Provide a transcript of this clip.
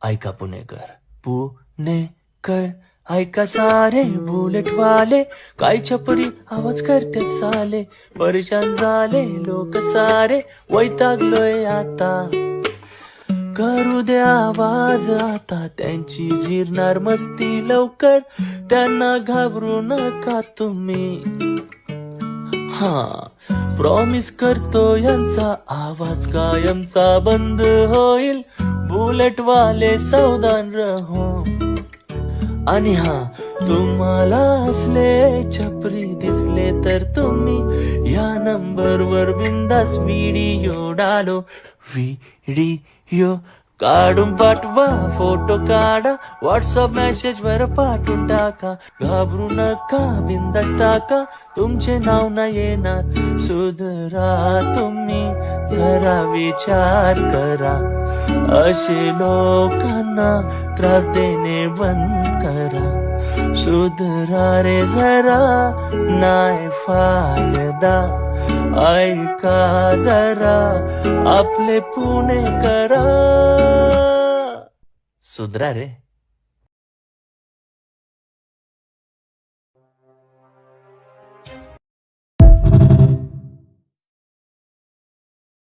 ऐका पुणेकर, पुणेकर ऐका सारे बुलेट वाले, काय छपरी आवाज करते साले, परेशान झाले लोक सारे, वैतागलोय आता, करू द्या आवाज आता, त्यांची झिरणार मस्ती लवकर, त्यांना घाबरू नका तुम्ही. प्रॉमिस करतो यांचा आवाज कायमचा बंद होईल, बुलेट वाले सावधान रहो. आणि तुम्हाला असले छपरी दिसले तर तुम्ही या नंबरवर बिंदास व्हिडिओ डालो, व्हिडिओ काढून पाठवा, फोटो काढा, व्हॉट्सअप मेसेज वर पाठवून टाका, घाबरू नका बिंदास टाका, तुमचे नाव नाही येणार. सुधरा तुम्ही जरा विचार करा, असे लोकांना त्रास देणे बंद करा. सुधरा रे जरा, नाही फायदा, ऐका जरा आपले पुणे करा. सुधरा रे.